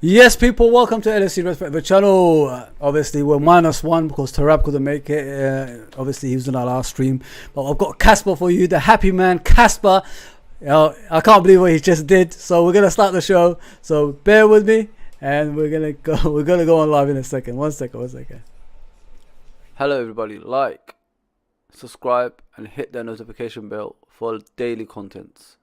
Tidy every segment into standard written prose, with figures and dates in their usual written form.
Yes, people, welcome to LFC Red Forever channel. Obviously, we're -1 because Tarab couldn't make it. Obviously, he was in our last stream. But I've got Casper for you, the happy man, Casper. I can't believe what he just did. So we're gonna start the show. So bear with me, and we're gonna go. We're gonna go on live in a second. One second. Hello, everybody. Like, subscribe, and hit that notification bell for daily contents.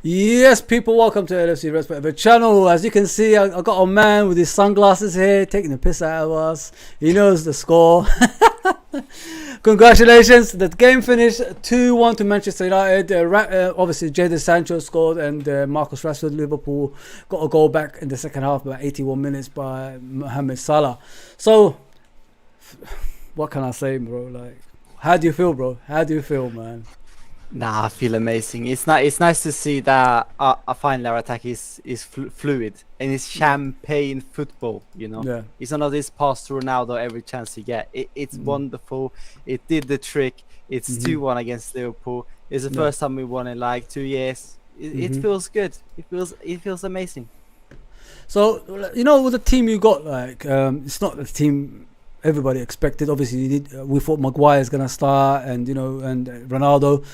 Yes, people, welcome to LFC Red Forever channel. As you can see, I got a man with his sunglasses here, taking the piss out of us. He knows the score. Congratulations, the game finished 2-1 to Manchester United. Obviously, Jadon Sancho scored, and Marcus Rashford, Liverpool, got a goal back in the second half, about 81 minutes by Mohamed Salah. So, what can I say, bro? Like, how do you feel, bro? How do you feel, man? Nah, I feel amazing. It's nice to see that finally our attack is fluid and it's champagne football. You know, Yeah. it's none of this pass to Ronaldo every chance you get. It's wonderful. It did the trick. It's 2-1 against Liverpool. It's the first time we won in like 2 years. It feels good. It feels amazing. So, you know, with the team you got, like, it's not the team everybody expected. Obviously, we thought Maguire's gonna start, and Ronaldo.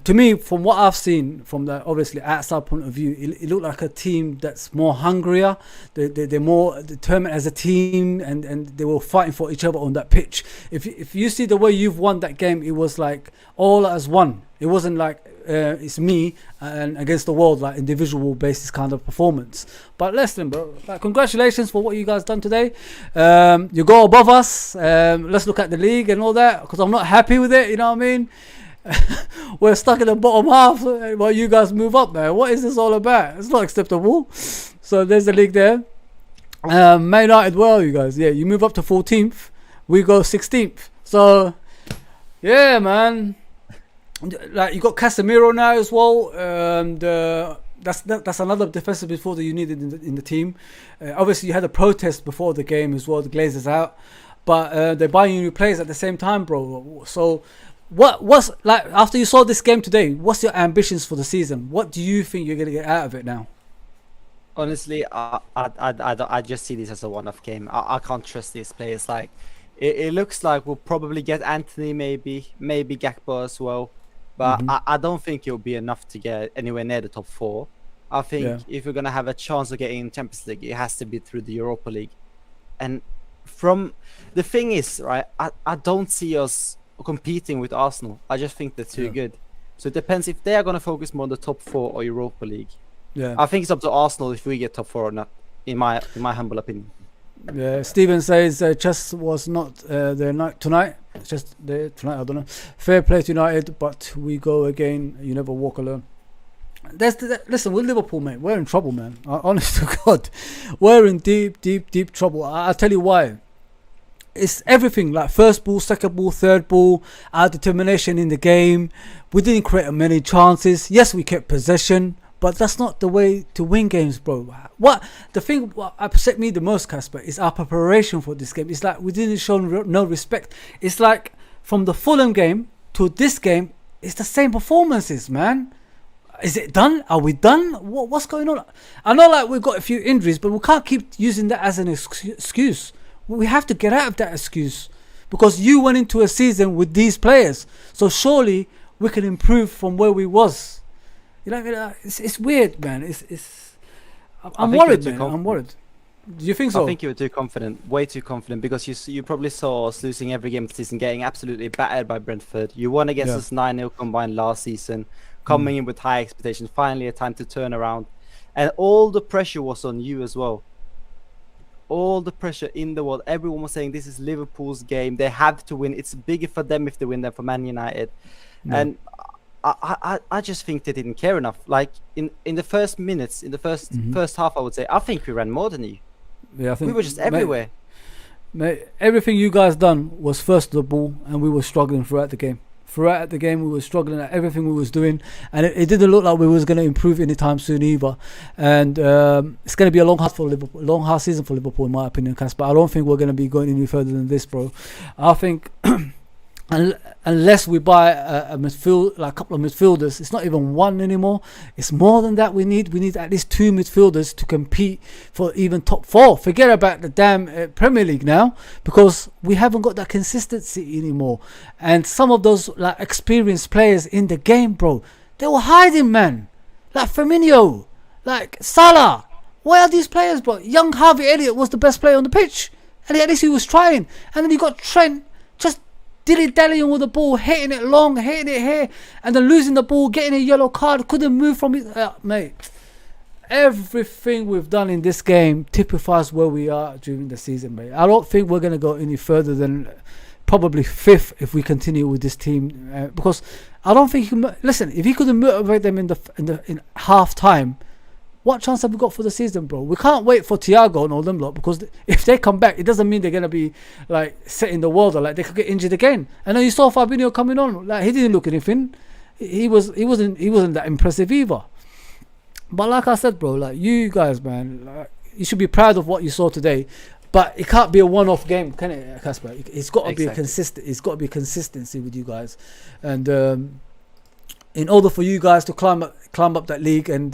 To me, from what I've seen from the obviously outside point of view, it looked like a team that's more hungrier. They're more determined as a team, and they were fighting for each other on that pitch. If you see the way you've won that game, it was like all as one. It wasn't like it's me and against the world, like individual basis kind of performance. But listen, bro, like, congratulations for what you guys done today. You go above us. Let's look at the league and all that, because I'm not happy with it. You know what I mean? We're stuck in the bottom half while you guys move up, man. What is this all about? It's not acceptable. So there's the league there. Man United, well, you guys, yeah, you move up to 14th. We go 16th. So yeah, man. Like, you got Casemiro now as well, and that's another defensive midfielder you needed in the team. Obviously, you had a protest before the game as well. The Glazers out, but they're buying you new players at the same time, bro. So, what's like after you saw this game today? What's your ambitions for the season? What do you think you're gonna get out of it now? Honestly, I just see this as a one-off game. I can't trust these players. Like, it looks like we'll probably get Anthony, maybe Gakpo as well. But I don't think it'll be enough to get anywhere near the top 4. I think if we're going to have a chance of getting in Champions League, it has to be through the Europa League. And the thing is, right, I don't see us competing with Arsenal. I just think they're too good. So it depends if they are going to focus more on the top 4 or Europa League. Yeah, I think it's up to Arsenal if we get top 4 or not, in my humble opinion. Yeah, Steven says chess was not their night tonight. It's just there tonight. I don't know. Fair play to United, but we go again. You never walk alone. Listen, with Liverpool, mate, we're in trouble, man. Honest to God, we're in deep trouble. I'll tell you why. It's everything, like first ball, second ball, third ball, our determination in the game. We didn't create many chances. Yes, we kept possession, but that's not the way to win games, bro. What upset me the most, Casper, is our preparation for this game. It's like we didn't show no respect. It's like from the Fulham game to this game, it's the same performances, man. Is it done? Are we done? What's going on? I know, like, we've got a few injuries, but we can't keep using that as an excuse. We have to get out of that excuse, because you went into a season with these players. So surely we can improve from where we was. You know, it's weird, man. I'm worried, man. I'm worried. Do you think so? I think you were too confident, way too confident, because you probably saw us losing every game this season, getting absolutely battered by Brentford. You won against us 9-0 combined last season, coming in with high expectations. Finally, a time to turn around. and all the pressure was on you as well. All the pressure in the world. Everyone was saying this is Liverpool's game. They have to win. It's bigger for them if they win than for Man United. No. And I just think they didn't care enough. Like in the first minutes, in the first half, I would say I think we ran more than you. Yeah, I think We were just everywhere. Mate, everything you guys done was first the ball, and we were struggling throughout the game. Throughout the game, we were struggling at everything we was doing, and it didn't look like we was going to improve anytime soon either. And it's going to be a long hard season for Liverpool, in my opinion, Cass. But I don't think we're going to be going any further than this, bro. I think unless we buy a couple of midfielders, it's not even one anymore. It's more than that. We need at least 2 midfielders to compete for even top 4. Forget about the damn Premier League now, because we haven't got that consistency anymore. And some of those like experienced players in the game, bro, they were hiding, man. Like Firmino, like Salah. Where are these players, bro? Young Harvey Elliott was the best player on the pitch, and at least he was trying. And then you got Trent just dilly-dallying with the ball, hitting it long, hitting it here, and then losing the ball, getting a yellow card, couldn't move from it. Mate, everything we've done in this game typifies where we are during the season, mate. I don't think we're going to go any further than probably 5th if we continue with this team, because I don't think listen, if he couldn't motivate them in half time, what chance have we got for the season, bro? We can't wait for Thiago and all them lot, because if they come back, it doesn't mean they're gonna be like setting the world, or like they could get injured again. And then you saw Fabinho coming on, like he didn't look anything. He wasn't that impressive either. But like I said, bro, like you guys, man, like, you should be proud of what you saw today. But it can't be a one-off game, can it, Casper? It's got to be a consistent. It's got to be consistency with you guys, and in order for you guys to climb up that league and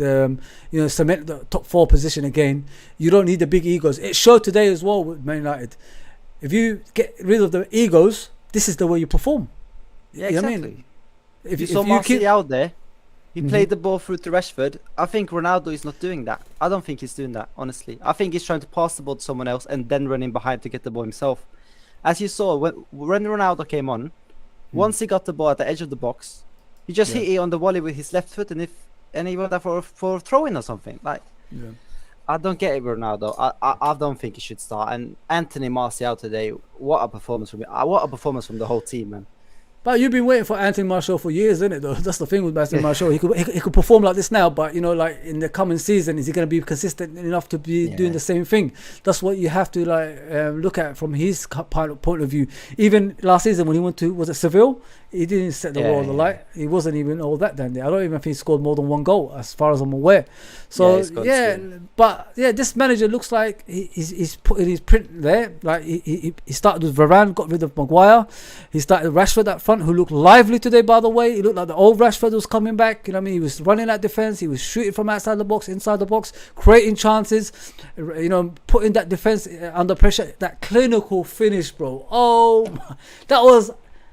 cement the top 4 position again, you don't need the big egos. It showed today as well with Man United. If you get rid of the egos, this is the way you perform. Yeah, you know exactly. what I mean? If you saw Martial out there, he played the ball through to Rashford. I think Ronaldo is not doing that. I don't think he's doing that, honestly. I think he's trying to pass the ball to someone else and then running behind to get the ball himself. As you saw, when Ronaldo came on, once he got the ball at the edge of the box, he just hit it on the volley with his left foot, and he went there for a throw-in or something. Like, I don't get it, Ronaldo. I don't think he should start. And Anthony Martial today, what a performance from him! What a performance from the whole team, man. But you've been waiting for Anthony Martial for years, isn't it? Though that's the thing with Anthony Martial. He could perform like this now, but like in the coming season, is he going to be consistent enough to be doing the same thing? That's what you have to look at from his point of view. Even last season when he went to, was it Seville? He didn't set the world alight. He wasn't even all that down there. I don't even think he scored more than 1 goal, as far as I'm aware. So but this manager looks like he's putting his print there. Like he started with Varane, got rid of Maguire. He started Rashford up front, who looked lively today, by the way. He looked like the old Rashford was coming back. You know what I mean? He was running at defense. He was shooting from outside the box, inside the box, creating chances. Putting that defense under pressure. That clinical finish, bro. Oh, that was.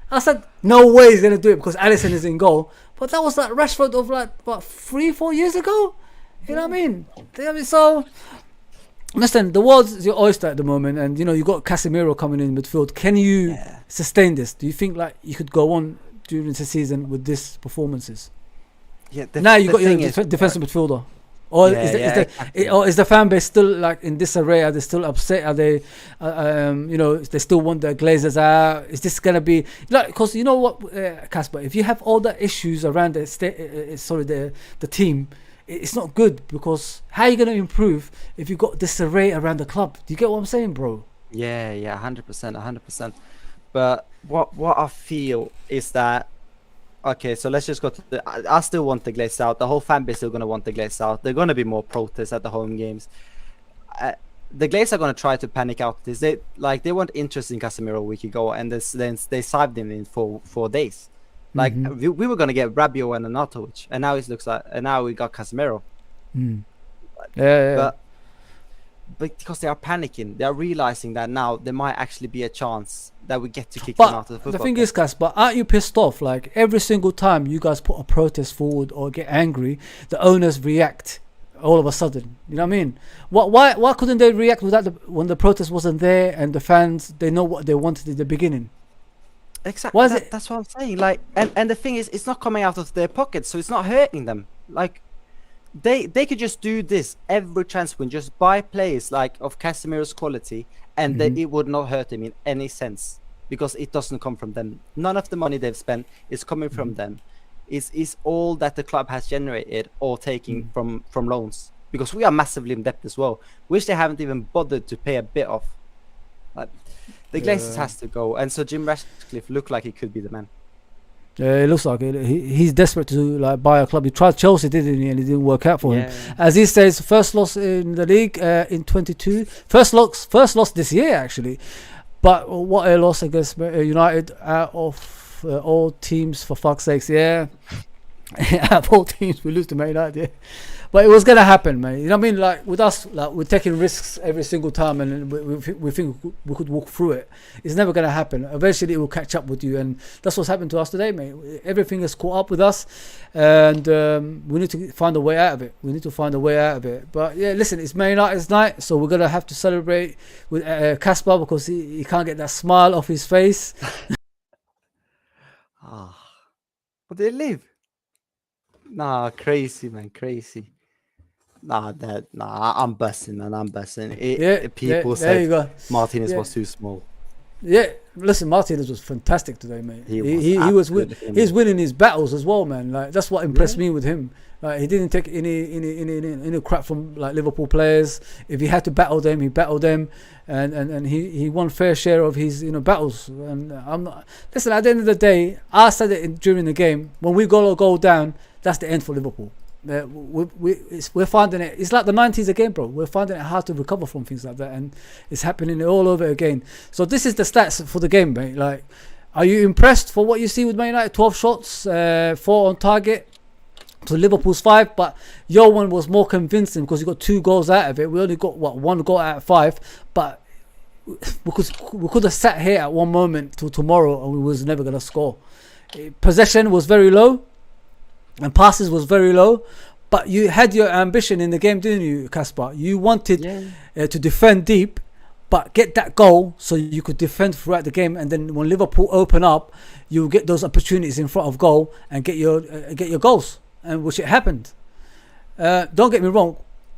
I said, no way he's going to do it because Alisson is in goal. But that was like Rashford of 3-4 years ago? You know what I mean? So, listen, the world's your oyster at the moment. And, you got Casemiro coming in midfield. Can you sustain this? Do you think you could go on during the season with these performances? Yeah. Now you got your defensive midfielder. Or is the fan base still in disarray? Are they still upset? Are they, they still want the Glazers out? Is this gonna be because you know what, Casper? If you have all the issues around the team, it's not good, because how are you gonna improve if you got disarray around the club? Do you get what I'm saying, bro? Yeah, 100%. But what I feel is that. Okay, so let's just go to I still want the Glazed out. The whole fan base is still going to want the Glazed out. There are going to be more protests at the home games. The Glazed are going to try to panic out this. They weren't interested in Casemiro a week ago, and then they saved him in for 4 days. We were going to get Rabiot and Arnautovic, and now we got Casemiro. But because they are panicking, they are realizing that now there might actually be a chance that we get to kick them out of the football. The thing is, guys, but aren't you pissed off? Every single time you guys put a protest forward or get angry, the owners react all of a sudden. You know what I mean? Why couldn't they react when the protest wasn't there and the fans, they know what they wanted in the beginning? Exactly. That's what I'm saying. And the thing is, it's not coming out of their pockets, so it's not hurting them. they could just do this every transfer window, just buy players like of Casemiro's quality, and then it would not hurt him in any sense because it doesn't come from them. None of the money they've spent is coming from them. Is all that the club has generated or taking from loans, because we are massively in debt as well, which they haven't even bothered to pay a bit of. Like, the Glazers has to go, and so Jim Ratcliffe looked like he could be the man. Yeah, it looks like it. He's desperate to like buy a club. He tried Chelsea, didn't he? And it didn't work out for him. As he says, first loss in the league in 22. First loss this year actually. But what a loss against United out of all teams, for fuck's sakes. Yeah, out of all teams we lose to Man United. Yeah. But it was gonna happen, man. You know what I mean? Like with us, like we're taking risks every single time, and we think we could walk through it. It's never gonna happen. Eventually, it will catch up with you, and that's what's happened to us today, mate. Everything has caught up with us, and we need to find a way out of it. But yeah, listen, it's Man United's night, so we're gonna have to celebrate with Kasper because he can't get that smile off his face. But they live. Nah, crazy, man, crazy. I'm busting, man. I'm busting. People said Martinez was too small. Yeah, listen, Martinez was fantastic today, mate. He was winning his battles as well, man. Like that's what impressed me with him. Like he didn't take any crap from like Liverpool players. If he had to battle them, he battled them, and he won fair share of his battles. And I'm not. Listen, at the end of the day, I said it during the game, when we go down, that's the end for Liverpool. We're finding it. It's like the 90s again, bro. We're finding it hard to recover from things like that, and it's happening all over again. So this is the stats for the game, mate. Like, are you impressed for what you see with Man United? 12 shots, 4 on target to Liverpool's 5, but your one was more convincing because you got 2 goals out of it. We only got 1 goal out of 5, but because we could have sat here at one moment till tomorrow and we was never gonna score. Possession was very low. And passes was very low, but you had your ambition in the game, didn't you, Kasper? You wanted to defend deep, but get that goal so you could defend throughout the game. And then when Liverpool open up, you get those opportunities in front of goal and get your goals, and which it happened. Don't get me wrong.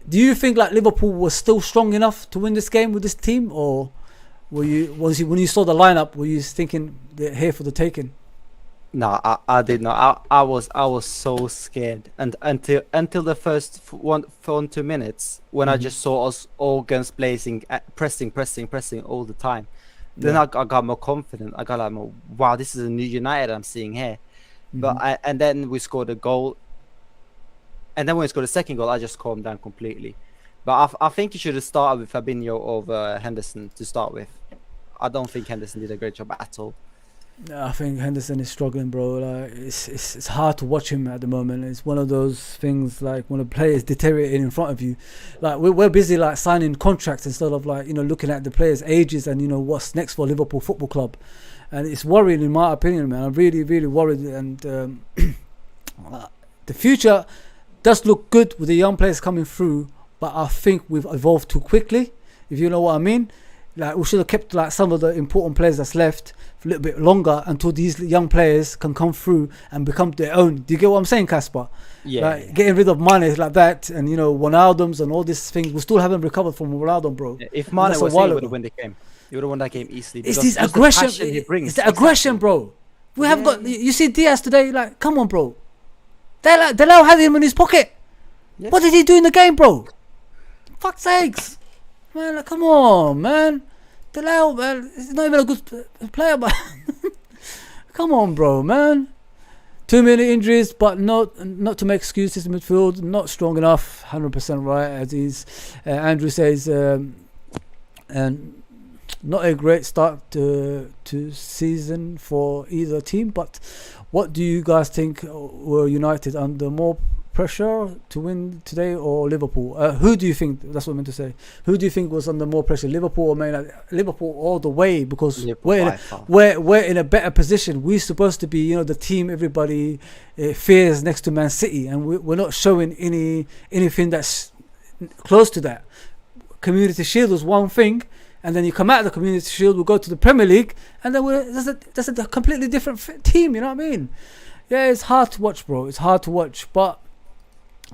Do you think like Liverpool was still strong enough to win this game with this team, or when you saw the lineup, were you thinking they're here for the taking? No, I did not. I was so scared, and until the first 2 minutes when I just saw us all guns blazing, pressing all the time. Then I got more confident. I got like more, wow, this is a new United I'm seeing here. But and then we scored a goal, and then when we scored a second goal, I just calmed down completely. But I think you should have started with Fabinho over Henderson to start with. I don't think Henderson did a great job at all. I think Henderson is struggling, bro. Like it's hard to watch him at the moment. It's one of those things like when a player is deteriorating in front of you. Like we're busy like signing contracts instead of like looking at the players' ages and what's next for Liverpool Football Club. And it's worrying in my opinion, man. I'm really worried. And the future does look good with the young players coming through, but I think we've evolved too quickly. If you know what I mean. Like we should have kept like some of the important players that's left for a little bit longer until these young players can come through and become their own. Do you get what I'm saying, Kasper? Yeah. Like getting rid of Mane like that, and Ronaldo's and all these things. We still haven't recovered from Ronaldo, bro. If Mane was here, he would have won the game. He would have won that game easily. It's this aggression. It's the aggression, bro. We have got. You see Diaz today. Like, come on, bro. Delao had him in his pocket. Yes. What did he do in the game, bro? Fuck's sakes. Man, like, come on, man. Delao, man, he's not even a good player, man. Come on, bro, man. Too many injuries, but not to make excuses in midfield. Not strong enough. 100% right, as Andrew says. And not a great start to season for either team. But what do you guys think? Were United under more pressure to win today or Liverpool? Who do you think? That's what I meant to say. Who do you think was under more pressure, Liverpool or Man United? Liverpool all the way, because we're in a better position. We're supposed to be the team everybody fears next to Man City, and we're not showing anything that's close to that. Community Shield was one thing, and then you come out of the Community Shield, we go to the Premier League, and then that's a completely different team. You know what I mean? Yeah, it's hard to watch, bro. It's hard to watch, but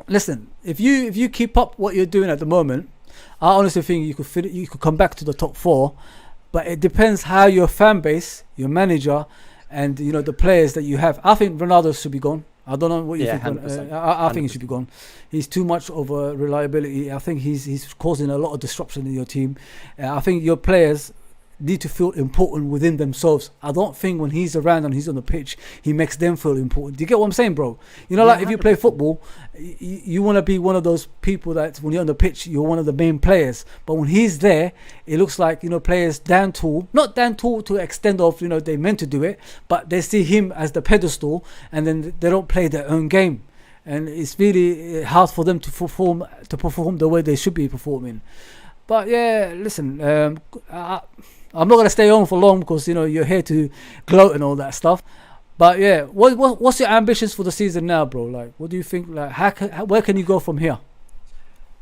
listen, if you keep up what you're doing at the moment, I honestly think you could come back to the top four. But it depends how your fan base, your manager, and the players that you have. I think Ronaldo should be gone. I don't know what you think. 100%. I think he should be gone. He's too much of a reliability. I think he's causing a lot of disruption in your team. I think your players need to feel important within themselves. I don't think when he's around and he's on the pitch, he makes them feel important. Do you get what I'm saying, bro? Like if you play football, you want to be one of those people that when you're on the pitch, you're one of the main players. But when he's there, it looks like, players not down tall to the extent of, they meant to do it, but they see him as the pedestal and then they don't play their own game. And it's really hard for them to perform the way they should be performing. But yeah, listen, I'm not gonna stay on for long because you're here to gloat and all that stuff. But yeah, what's your ambitions for the season now, bro? Like, what do you think? Like, where can you go from here?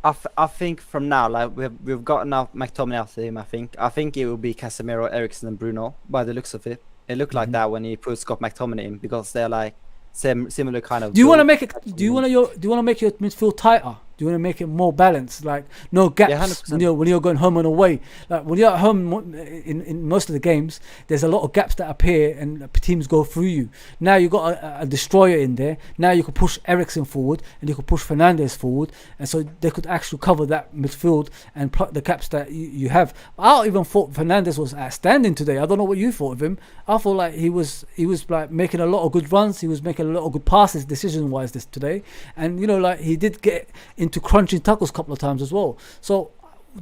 I think from now, like we've got enough McTominay after him. I think it will be Casemiro, Eriksen, and Bruno. By the looks of it, it looked like that when he put Scott McTominay in because they're like similar kind of. Do you want to make it? Do you want to make your midfield tighter? Do you want to make it more balanced, like no gaps when you're going home and away? Like when you're at home in most of the games, there's a lot of gaps that appear and teams go through you. Now you got a destroyer in there. Now you can push Eriksen forward and you can push Fernandes forward, and so they could actually cover that midfield and plug the gaps that you have. I even thought Fernandes was outstanding today. I don't know what you thought of him. I thought like he was like making a lot of good runs. He was making a lot of good passes decision-wise today, and like he did get into crunching tackles a couple of times as well. So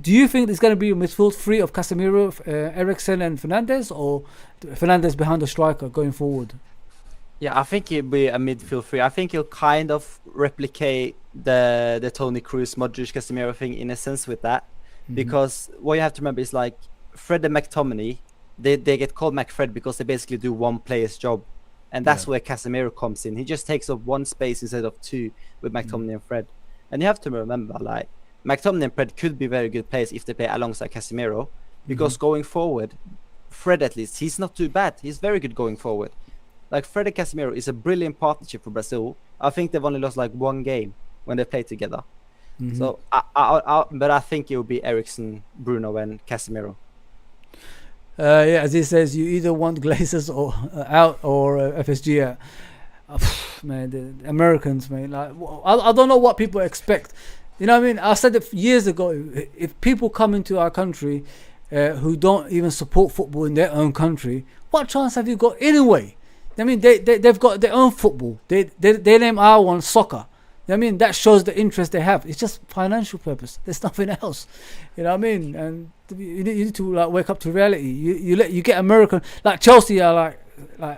do you think there's going to be a midfield free of Casemiro, Eriksen and Fernandes, or Fernandes behind the striker going forward? Yeah, I think it'll be a midfield free. I think he'll kind of replicate the Toni Kroos, Modric, Casemiro thing in a sense with that. Because what you have to remember is like Fred and McTominay, they get called McFred because they basically do one player's job. And that's where Casemiro comes in. He just takes up one space instead of two with McTominay and Fred. And you have to remember, like, McTominay and Fred could be very good players if they play alongside Casemiro. Because going forward, Fred at least, he's not too bad. He's very good going forward. Like, Fred and Casemiro is a brilliant partnership for Brazil. I think they've only lost like one game when they played together. So, but I think it will be Eriksen, Bruno and Casemiro. Yeah, as he says, you either want Glazers or out or FSG out. Man, the Americans, man. Like, I don't know what people expect. You know what I mean? I said it years ago. If people come into our country who don't even support football in their own country, what chance have you got anyway? I mean, they've got their own football. They name our one soccer. I mean, that shows the interest they have. It's just financial purpose. There's nothing else. You know what I mean? And you need to like wake up to reality. You get American, like Chelsea are like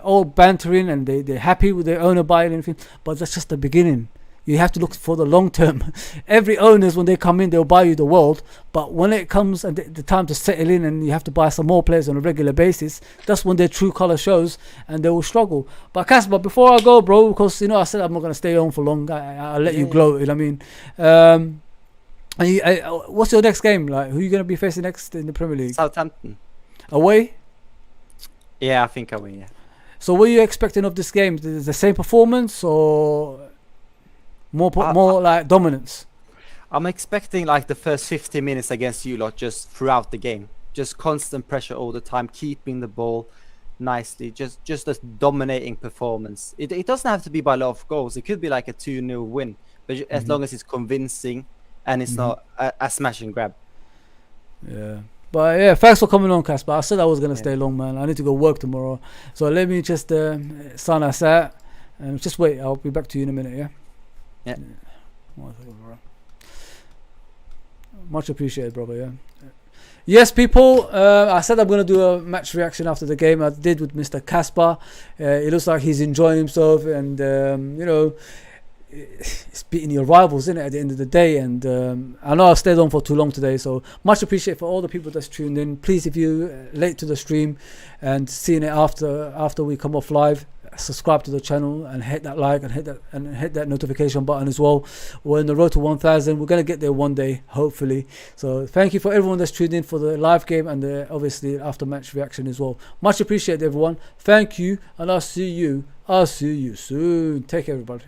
all bantering and they're happy with their owner buying anything, but that's just the beginning. You have to look for the long term. Every owners, when they come in, they'll buy you the world, but when it comes and the time to settle in and you have to buy some more players on a regular basis, that's when their true colour shows and they will struggle. But Casper, before I go, bro, because I said I'm not going to stay on for long, I'll let you gloat. You know what I mean? What's your next game? Like, who are you going to be facing next in the Premier League? Southampton. Away? Yeah, I think away, yeah. So what are you expecting of this game? The same performance or more like dominance? I'm expecting like the first 50 minutes against you lot just throughout the game. Just constant pressure all the time, keeping the ball nicely. Just a dominating performance. It doesn't have to be by a lot of goals. It could be like a 2-0 win. But as long as it's convincing and it's not a smash and grab. Yeah. But yeah, thanks for coming on, Casper. I said I was going to stay long, man. I need to go work tomorrow. So let me just sign us out. And just wait. I'll be back to you in a minute, yeah? Yeah. Much appreciated, brother, yeah. Yes, people, I said I'm going to do a match reaction after the game. I did with Mr. Casper. It looks like he's enjoying himself and, it's beating your rivals, isn't it, at the end of the day? And I know I stayed on for too long today, so much appreciated for all the people that's tuned in. Please, if you late to the stream and seeing it after we come off live, subscribe to the channel and hit that like and hit that notification button as well. We're on the road to 1,000. We're gonna get there one day, hopefully. So thank you for everyone that's tuned in for the live game and the obviously after match reaction as well. Much appreciated, everyone. Thank you, and I'll see you soon. Take care, everybody.